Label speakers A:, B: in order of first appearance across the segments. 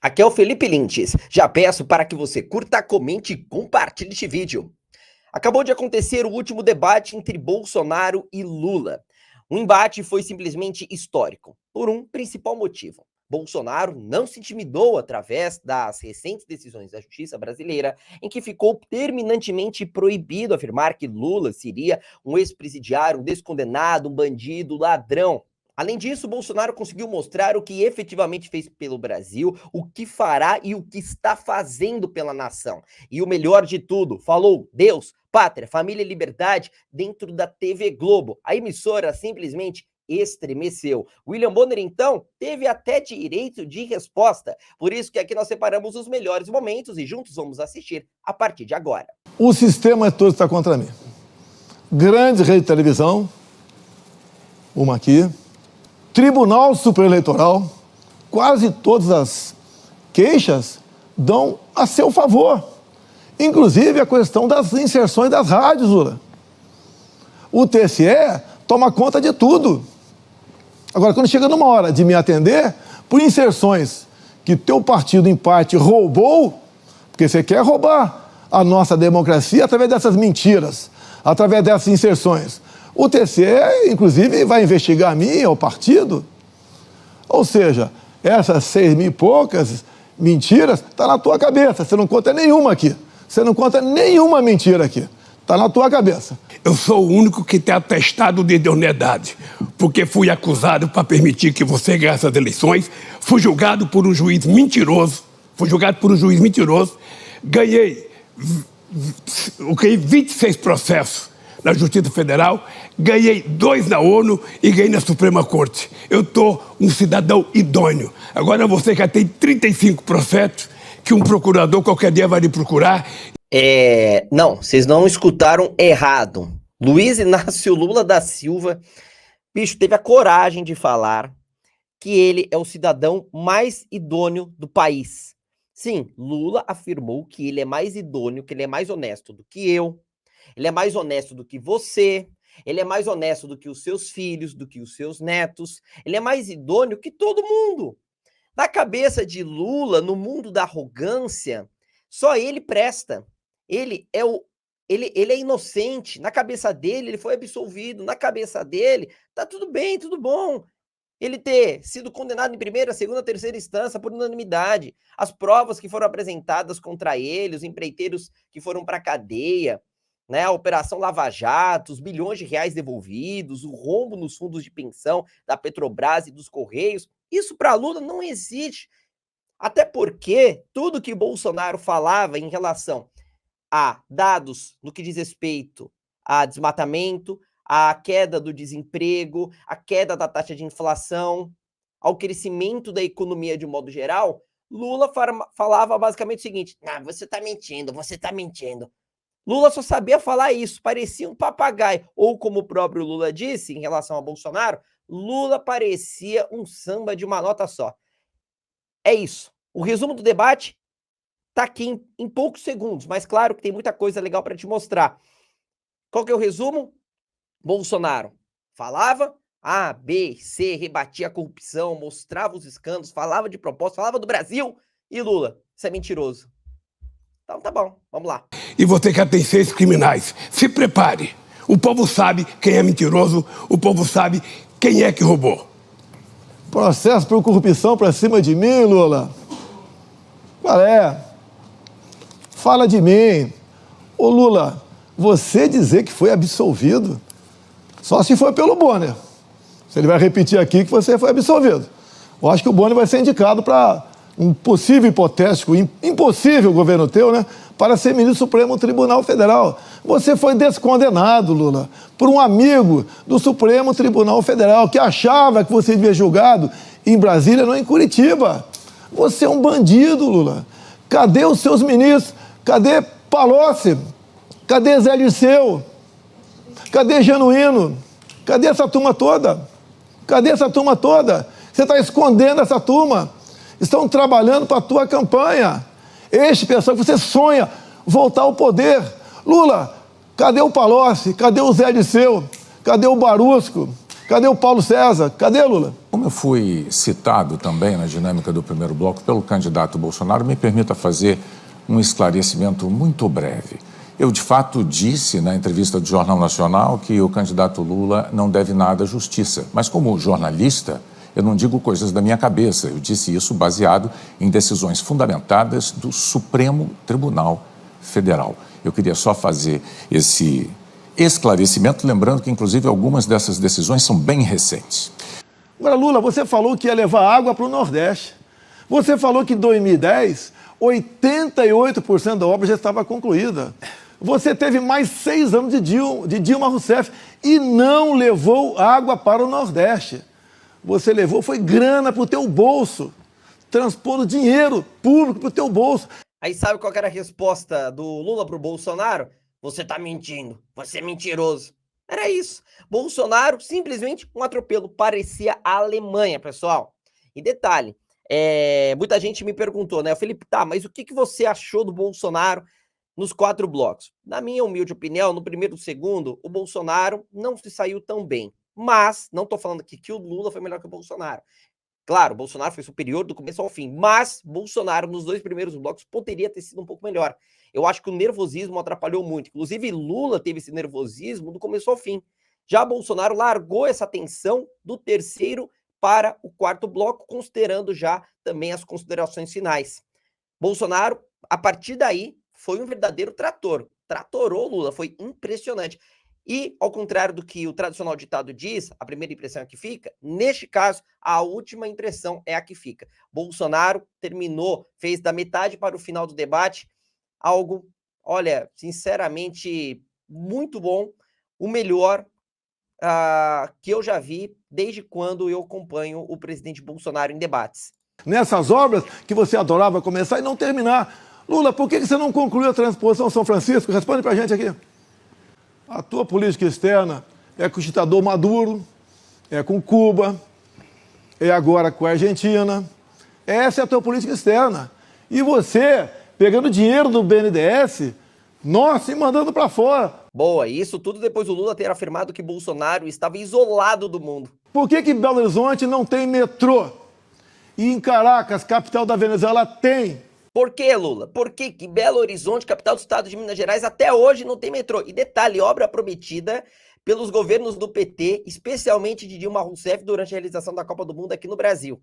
A: Aqui é o Felipe Lintes. Já peço para que você curta, comente e compartilhe este vídeo. Acabou de acontecer o último debate entre Bolsonaro e Lula. O embate foi simplesmente histórico, por um principal motivo. Bolsonaro não se intimidou através das recentes decisões da justiça brasileira, em que ficou terminantemente proibido afirmar que Lula seria um ex-presidiário, um descondenado, um bandido, ladrão. Além disso, Bolsonaro conseguiu mostrar o que efetivamente fez pelo Brasil, o que fará e o que está fazendo pela nação. E o melhor de tudo, falou Deus, pátria, família e liberdade dentro da TV Globo. A emissora simplesmente estremeceu. William Bonner, então, teve até direito de resposta. Por isso que aqui nós separamos os melhores momentos e juntos vamos assistir a partir de agora.
B: O sistema todo está contra mim. Grande rede de televisão, uma aqui, Tribunal Superior Eleitoral, quase todas as queixas dão a seu favor. Inclusive a questão das inserções das rádios, Lula. O TSE toma conta de tudo. Agora, quando chega numa hora de me atender, por inserções que teu partido, em parte, roubou, porque você quer roubar a nossa democracia através dessas mentiras, através dessas inserções. O TSE, inclusive, vai investigar a mim, ao partido. Ou seja, essas 6 mil e poucas mentiras estão na tua cabeça. Você não conta nenhuma aqui. Você não conta nenhuma mentira aqui. Está na tua cabeça.
C: Eu sou o único que tem atestado de idoneidade, porque fui acusado para permitir que você ganhasse as eleições, fui julgado por um juiz mentiroso, ganhei 26 processos na Justiça Federal, ganhei 2 na ONU e ganhei na Suprema Corte. Eu estou um cidadão idôneo. Agora você já tem 35 processos que um procurador qualquer dia vai lhe procurar.
A: Não, vocês não escutaram errado. Luiz Inácio Lula da Silva, bicho, teve a coragem de falar que ele é o cidadão mais idôneo do país. Sim, Lula afirmou que ele é mais idôneo, que ele é mais honesto do que eu, ele é mais honesto do que você, ele é mais honesto do que os seus filhos, do que os seus netos, ele é mais idôneo que todo mundo. Na cabeça de Lula, no mundo da arrogância, só ele presta. Ele é inocente. Na cabeça dele, ele foi absolvido. Na cabeça dele, tá tudo bem, tudo bom. Ele ter sido condenado em primeira, segunda, terceira instância por unanimidade. As provas que foram apresentadas contra ele, os empreiteiros que foram para a cadeia, né, a Operação Lava Jato, os bilhões de reais devolvidos, o rombo nos fundos de pensão da Petrobras e dos Correios, isso para Lula não existe. Até porque tudo que Bolsonaro falava em relação a dados no que diz respeito a desmatamento, a queda do desemprego, a queda da taxa de inflação, ao crescimento da economia de um modo geral, Lula falava basicamente o seguinte: você está mentindo, você está mentindo. Lula só sabia falar isso, parecia um papagaio. Ou como o próprio Lula disse em relação a Bolsonaro, Lula parecia um samba de uma nota só. É isso. O resumo do debate está aqui em poucos segundos, mas claro que tem muita coisa legal para te mostrar. Qual que é o resumo? Bolsonaro falava A, B, C, rebatia a corrupção, mostrava os escândalos, falava de propósito, falava do Brasil, e Lula, isso é mentiroso. Então tá bom, vamos lá.
C: E você já tem 6 criminais. Se prepare. O povo sabe quem é mentiroso, o povo sabe quem é que roubou.
B: Processo por corrupção pra cima de mim, Lula? Qual é? Fala de mim. Ô Lula, você dizer que foi absolvido, só se for pelo Bonner. Se ele vai repetir aqui que você foi absolvido. Eu acho que o Bonner vai ser indicado para um possível, hipotético, impossível governo teu, né? Para ser ministro do Supremo Tribunal Federal. Você foi descondenado, Lula, por um amigo do Supremo Tribunal Federal que achava que você devia ser julgado em Brasília, não em Curitiba. Você é um bandido, Lula. Cadê os seus ministros? Cadê Palocci? Cadê Zé Dirceu? Cadê Genuíno? Cadê essa turma toda? Cadê essa turma toda? Você está escondendo essa turma. Estão trabalhando para a tua campanha. Este pessoal que você sonha voltar ao poder. Lula, cadê o Palocci? Cadê o Zé Dirceu? Cadê o Barusco? Cadê o Paulo César? Cadê, Lula?
D: Como eu fui citado também na dinâmica do primeiro bloco pelo candidato Bolsonaro, me permita fazer um esclarecimento muito breve. Eu, de fato, disse na entrevista do Jornal Nacional que o candidato Lula não deve nada à justiça. Mas, como jornalista, eu não digo coisas da minha cabeça. Eu disse isso baseado em decisões fundamentadas do Supremo Tribunal Federal. Eu queria só fazer esse esclarecimento, lembrando que, inclusive, algumas dessas decisões são bem recentes.
B: Agora, Lula, você falou que ia levar água para o Nordeste. Você falou que em 2010, 88% da obra já estava concluída. Você teve mais 6 anos de Dilma Rousseff e não levou água para o Nordeste. Você levou, foi grana para o teu bolso, transpondo dinheiro público para o teu bolso.
A: Aí sabe qual que era a resposta do Lula pro Bolsonaro? Você tá mentindo, você é mentiroso. Era isso. Bolsonaro, simplesmente um atropelo. Parecia a Alemanha, pessoal. E detalhe, muita gente me perguntou, né? Felipe, tá, mas o que você achou do Bolsonaro nos 4 blocos? Na minha humilde opinião, no primeiro e segundo, o Bolsonaro não se saiu tão bem. Mas, não tô falando aqui que o Lula foi melhor que o Bolsonaro. Claro, o Bolsonaro foi superior do começo ao fim, mas Bolsonaro, nos 2 primeiros blocos, poderia ter sido um pouco melhor. Eu acho que o nervosismo atrapalhou muito. Inclusive, Lula teve esse nervosismo do começo ao fim. Já Bolsonaro largou essa tensão do terceiro para o 4º bloco, considerando já também as considerações finais. Bolsonaro, a partir daí, foi um verdadeiro trator. Tratorou Lula, foi impressionante. E, ao contrário do que o tradicional ditado diz, a primeira impressão é que fica, neste caso, a última impressão é a que fica. Bolsonaro terminou, fez da metade para o final do debate algo, olha, sinceramente, muito bom, o melhor que eu já vi desde quando eu acompanho o presidente Bolsonaro em debates.
B: Nessas obras que você adorava começar e não terminar. Lula, por que você não concluiu a transposição São Francisco? Responde pra gente aqui. A tua política externa é com o ditador Maduro, é com Cuba, é agora com a Argentina. Essa é a tua política externa. E você, pegando dinheiro do BNDES, nossa, e mandando para fora.
A: Boa, e isso tudo depois do Lula ter afirmado que Bolsonaro estava isolado do mundo.
B: Por que Belo Horizonte não tem metrô? E em Caracas, capital da Venezuela, tem.
A: Por que, Lula? Por que Belo Horizonte, capital do estado de Minas Gerais, até hoje não tem metrô? E detalhe, obra prometida pelos governos do PT, especialmente de Dilma Rousseff, durante a realização da Copa do Mundo aqui no Brasil.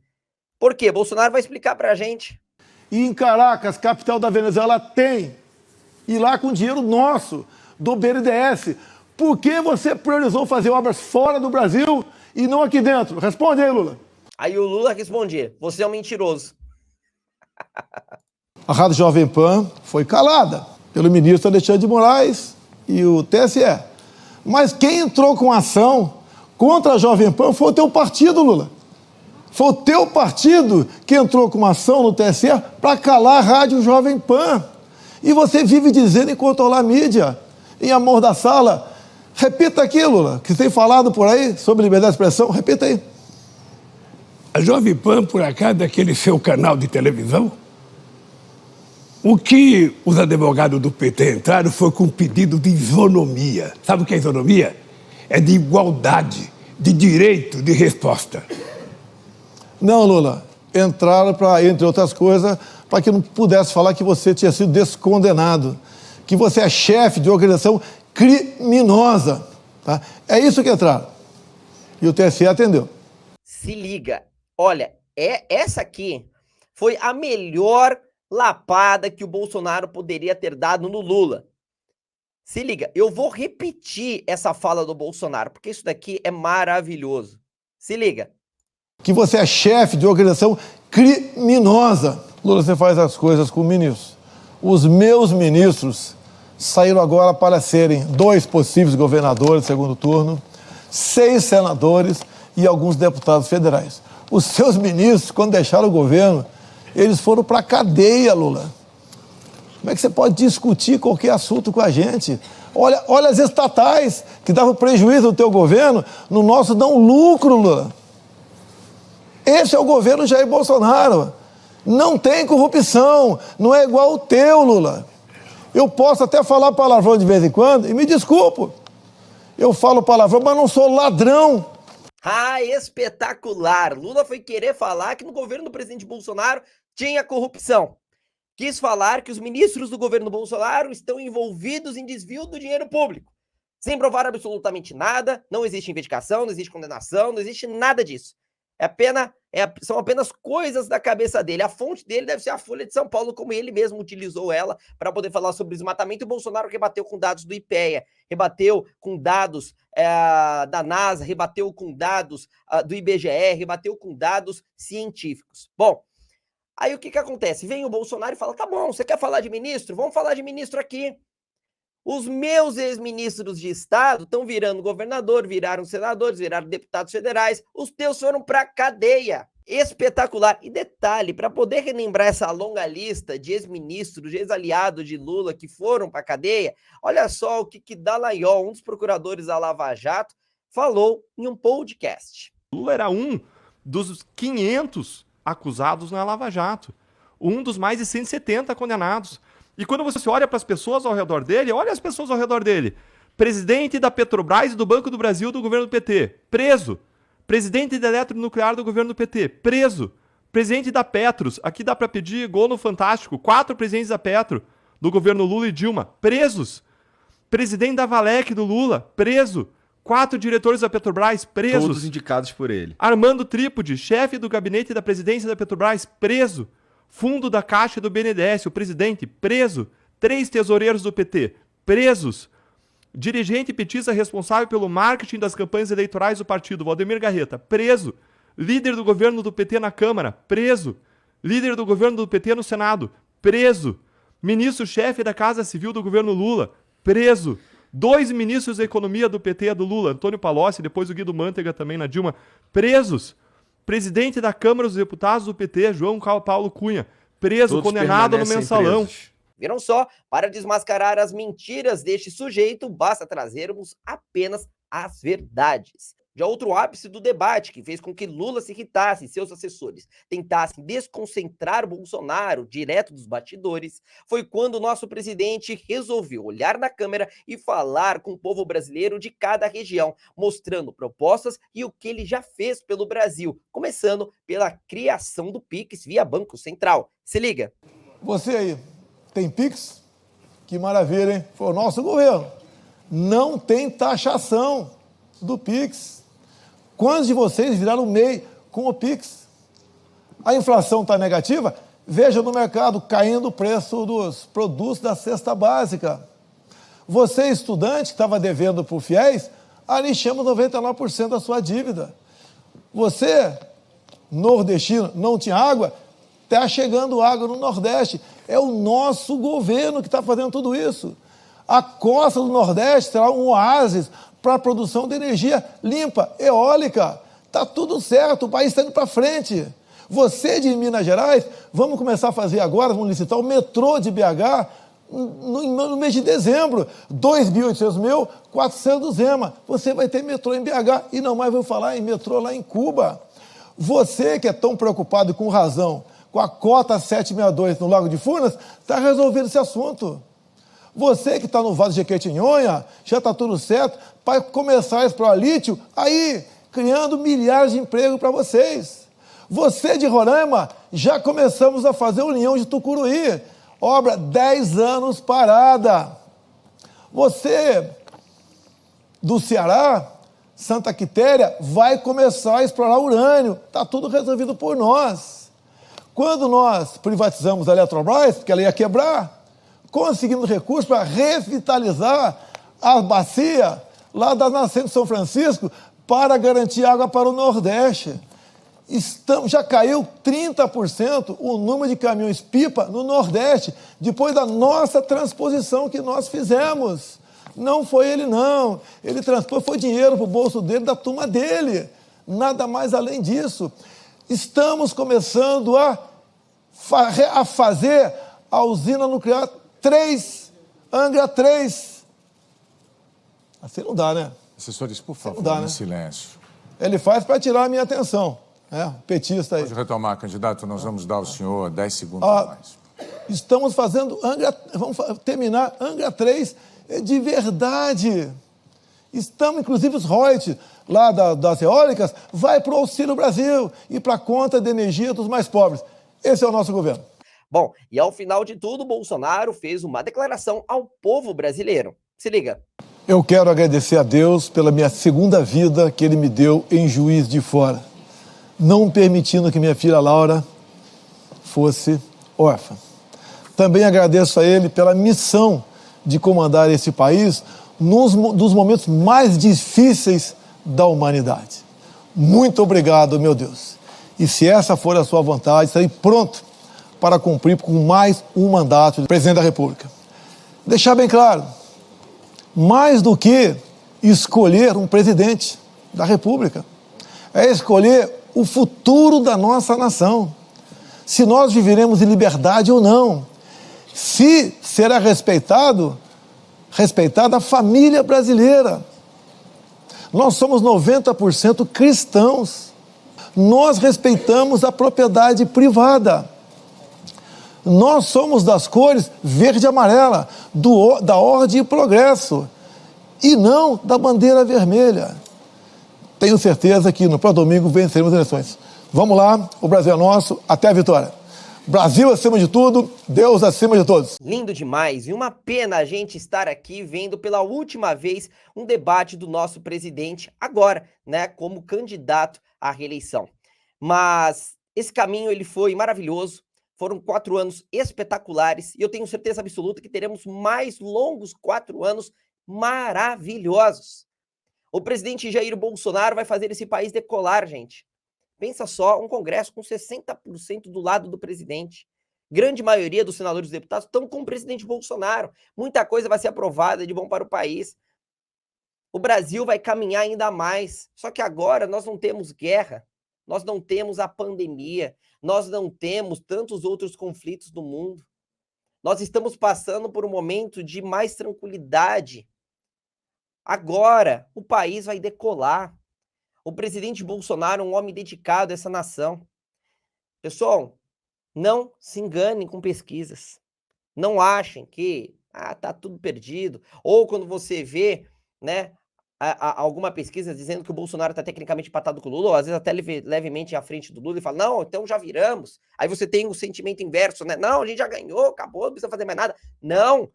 A: Por quê? Bolsonaro vai explicar pra gente.
B: E em Caracas, capital da Venezuela, tem. E lá com dinheiro nosso, do BNDES. Por que você priorizou fazer obras fora do Brasil e não aqui dentro? Responde aí, Lula.
A: Aí o Lula respondia, você é um mentiroso.
B: A Rádio Jovem Pan foi calada pelo ministro Alexandre de Moraes e o TSE. Mas quem entrou com ação contra a Jovem Pan foi o teu partido, Lula. Foi o teu partido que entrou com uma ação no TSE para calar a Rádio Jovem Pan. E você vive dizendo em controlar a mídia, em amor da sala. Repita aqui, Lula, que você tem falado por aí sobre liberdade de expressão. Repita aí.
C: A Jovem Pan, por acaso, é aquele seu canal de televisão? O que os advogados do PT entraram foi com um pedido de isonomia. Sabe o que é isonomia? É de igualdade, de direito de resposta.
B: Não, Lula. Entraram para, entre outras coisas, para que não pudesse falar que você tinha sido descondenado, que você é chefe de organização criminosa. Tá? É isso que entraram. E o TSE atendeu.
A: Se liga. Olha, essa aqui foi a melhor lapada que o Bolsonaro poderia ter dado no Lula. Se liga, eu vou repetir essa fala do Bolsonaro, porque isso daqui é maravilhoso. Se liga.
B: Que você é chefe de organização criminosa. Lula, você faz as coisas com ministros. Os meus ministros saíram agora para serem 2 possíveis governadores do segundo turno, 6 senadores e alguns deputados federais. Os seus ministros, quando deixaram o governo, eles foram para a cadeia, Lula. Como é que você pode discutir qualquer assunto com a gente? Olha as estatais que davam prejuízo no teu governo, no nosso dão lucro, Lula. Esse é o governo Jair Bolsonaro. Não tem corrupção, não é igual o teu, Lula. Eu posso até falar palavrão de vez em quando, e me desculpo. Eu falo palavrão, mas não sou ladrão.
A: Ah, espetacular! Lula foi querer falar que no governo do presidente Bolsonaro tinha corrupção. Quis falar que os ministros do governo Bolsonaro estão envolvidos em desvio do dinheiro público. Sem provar absolutamente nada, não existe investigação, não existe condenação, não existe nada disso. São apenas coisas da cabeça dele. A fonte dele deve ser a Folha de São Paulo, como ele mesmo utilizou ela para poder falar sobre desmatamento. E o Bolsonaro rebateu com dados do IPEA, rebateu com dados da NASA, rebateu com dados do IBGE, rebateu com dados científicos. Bom, aí o que acontece? Vem o Bolsonaro e fala, tá bom, você quer falar de ministro? Vamos falar de ministro aqui. Os meus ex-ministros de Estado estão virando governador, viraram senadores, viraram deputados federais. Os teus foram para cadeia. Espetacular. E detalhe, para poder relembrar essa longa lista de ex-ministros, de ex-aliados de Lula que foram para cadeia, olha só o que Dallagnol, um dos procuradores da Lava Jato, falou em um podcast.
E: Lula era um dos 500 acusados na Lava Jato. Um dos mais de 170 condenados. E quando você olha para as pessoas ao redor dele, olha as pessoas ao redor dele. Presidente da Petrobras e do Banco do Brasil do governo do PT, preso. Presidente da Eletronuclear do governo do PT, preso. Presidente da Petros, aqui dá para pedir gol no Fantástico, 4 presidentes da Petro, do governo Lula e Dilma, presos. Presidente da Valec do Lula, preso. 4 diretores da Petrobras, presos.
F: Todos indicados por ele.
E: Armando Trípode, chefe do gabinete da presidência da Petrobras, preso. Fundo da Caixa do BNDES, o presidente, preso. 3 tesoureiros do PT, presos. Dirigente petista responsável pelo marketing das campanhas eleitorais do partido, Valdemir Garreta, preso. Líder do governo do PT na Câmara, preso. Líder do governo do PT no Senado, preso. Ministro-chefe da Casa Civil do governo Lula, preso. 2 ministros da Economia do PT do Lula, Antônio Palocci, depois o Guido Mantega também na Dilma, presos. Presidente da Câmara dos Deputados do PT, João Paulo Cunha, preso,
F: Todos
E: condenado no mensalão.
F: presos.
A: Viram só? Para desmascarar as mentiras deste sujeito, basta trazermos apenas as verdades. Já outro ápice do debate, que fez com que Lula se irritasse e seus assessores tentassem desconcentrar Bolsonaro direto dos bastidores, foi quando o nosso presidente resolveu olhar na câmera e falar com o povo brasileiro de cada região, mostrando propostas e o que ele já fez pelo Brasil, começando pela criação do Pix via Banco Central. Se liga.
B: Você aí, tem Pix? Que maravilha, hein? Foi o nosso governo. Não tem taxação do Pix. Quantos de vocês viraram MEI com o Pix? A inflação está negativa? Veja no mercado caindo o preço dos produtos da cesta básica. Você, estudante que estava devendo para o FIES, alixamos 99% da sua dívida. Você, nordestino, não tinha água? Está chegando água no Nordeste. É o nosso governo que está fazendo tudo isso. A costa do Nordeste será um oásis para a produção de energia limpa, eólica. Está tudo certo, o país está indo para frente. Você de Minas Gerais, vamos começar a fazer agora, vamos licitar o metrô de BH no mês de dezembro. 2.800 mil, 400 do Zema. Você vai ter metrô em BH e não mais vou falar em metrô lá em Cuba. Você que é tão preocupado com razão com a cota 762 no Lago de Furnas, está resolvendo esse assunto. Você que está no Vale de Jequitinhonha, já está tudo certo, para começar a explorar lítio, aí, criando milhares de empregos para vocês. Você de Roraima, já começamos a fazer o União de Tucuruí, obra 10 anos parada. Você do Ceará, Santa Quitéria, vai começar a explorar urânio, está tudo resolvido por nós. Quando nós privatizamos a Eletrobras, porque ela ia quebrar, conseguimos recursos para revitalizar a bacia lá da nascente de São Francisco para garantir água para o Nordeste. Já caiu 30% o número de caminhões-pipa no Nordeste, depois da nossa transposição que nós fizemos. Não foi ele, não. Ele transpôs, foi dinheiro para o bolso dele, da turma dele. Nada mais além disso. Estamos começando a fazer a usina nuclear 3, Angra 3. Assim não dá, né?
D: Assessores, por favor,
B: dá,
D: em
B: né?
D: silêncio.
B: Ele faz para tirar a minha atenção. Petista aí.
D: Pode retomar, candidato, nós vamos dar ao senhor 10 segundos a mais.
B: Estamos fazendo vamos terminar Angra 3 de verdade. Estamos, inclusive, os royalties lá das eólicas vai para o Auxílio Brasil e para a conta de energia dos mais pobres. Esse é o nosso governo.
A: Bom, e ao final de tudo, Bolsonaro fez uma declaração ao povo brasileiro. Se liga.
B: Eu quero agradecer a Deus pela minha segunda vida que Ele me deu em Juiz de Fora, não permitindo que minha filha Laura fosse órfã. Também agradeço a Ele pela missão de comandar esse país dos momentos mais difíceis da humanidade. Muito obrigado, meu Deus. E se essa for a sua vontade, estarei pronto para cumprir com mais um mandato de presidente da República. Deixar bem claro, mais do que escolher um presidente da República, é escolher o futuro da nossa nação. Se nós viveremos em liberdade ou não. Se será respeitada a família brasileira. Nós somos 90% cristãos. Nós respeitamos a propriedade privada. Nós somos das cores verde e amarela, da ordem e progresso, e não da bandeira vermelha. Tenho certeza que no próximo domingo venceremos as eleições. Vamos lá, o Brasil é nosso, até a vitória. Brasil acima de tudo, Deus acima de todos.
A: Lindo demais, e uma pena a gente estar aqui vendo pela última vez um debate do nosso presidente agora, né, como candidato à reeleição. Mas esse caminho ele foi maravilhoso, foram 4 anos espetaculares e eu tenho certeza absoluta que teremos mais longos 4 anos maravilhosos. O presidente Jair Bolsonaro vai fazer esse país decolar, gente. Pensa só, um Congresso com 60% do lado do presidente. Grande maioria dos senadores e deputados estão com o presidente Bolsonaro. Muita coisa vai ser aprovada de bom para o país. O Brasil vai caminhar ainda mais. Só que agora nós não temos guerra, nós não temos a pandemia, nós não temos tantos outros conflitos no mundo. Nós estamos passando por um momento de mais tranquilidade. Agora o país vai decolar. O presidente Bolsonaro é um homem dedicado a essa nação. Pessoal, não se enganem com pesquisas. Não achem que tá tudo perdido. Ou quando você vê, né, alguma pesquisa dizendo que o Bolsonaro está tecnicamente empatado com o Lula, ou às vezes até levemente à frente do Lula, e fala, não, então já viramos. Aí você tem o sentimento inverso, né? Não, a gente já ganhou, acabou, não precisa fazer mais nada. Não.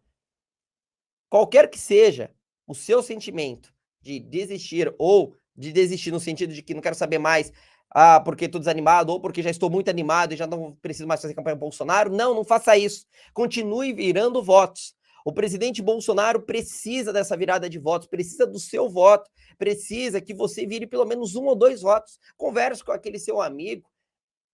A: Qualquer que seja o seu sentimento de desistir ou de desistir no sentido de que não quero saber mais, porque estou desanimado, ou porque já estou muito animado e já não preciso mais fazer campanha para Bolsonaro. Não faça isso. Continue virando votos. O presidente Bolsonaro precisa dessa virada de votos, precisa do seu voto, precisa que você vire pelo menos 1 ou 2 votos. Converse com aquele seu amigo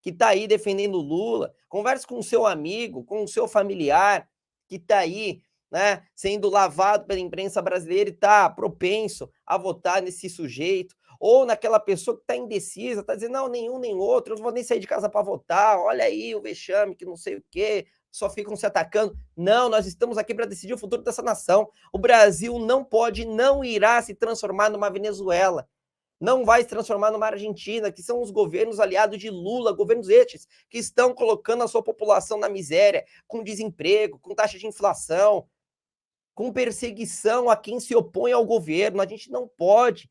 A: que está aí defendendo o Lula, converse com o seu amigo, com o seu familiar que está aí, né, sendo lavado pela imprensa brasileira e está propenso a votar nesse sujeito, ou naquela pessoa que está indecisa, está dizendo, não, nenhum nem outro, eu não vou nem sair de casa para votar, olha aí o vexame, que não sei o quê, só ficam se atacando. Não, nós estamos aqui para decidir o futuro dessa nação. O Brasil não pode, não irá se transformar numa Venezuela, não vai se transformar numa Argentina, que são os governos aliados de Lula, governos estes, que estão colocando a sua população na miséria, com desemprego, com taxa de inflação, com perseguição a quem se opõe ao governo. A gente não pode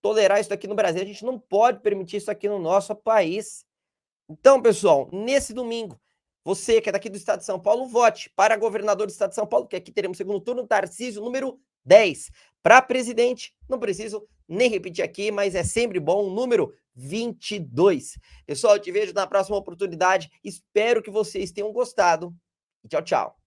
A: tolerar isso aqui no Brasil, a gente não pode permitir isso aqui no nosso país. Então, pessoal, nesse domingo, você que é daqui do estado de São Paulo, vote para governador do estado de São Paulo, que aqui teremos segundo turno, Tarcísio, número 10. Para presidente, não preciso nem repetir aqui, mas é sempre bom, número 22. Pessoal, eu te vejo na próxima oportunidade. Espero que vocês tenham gostado. Tchau, tchau.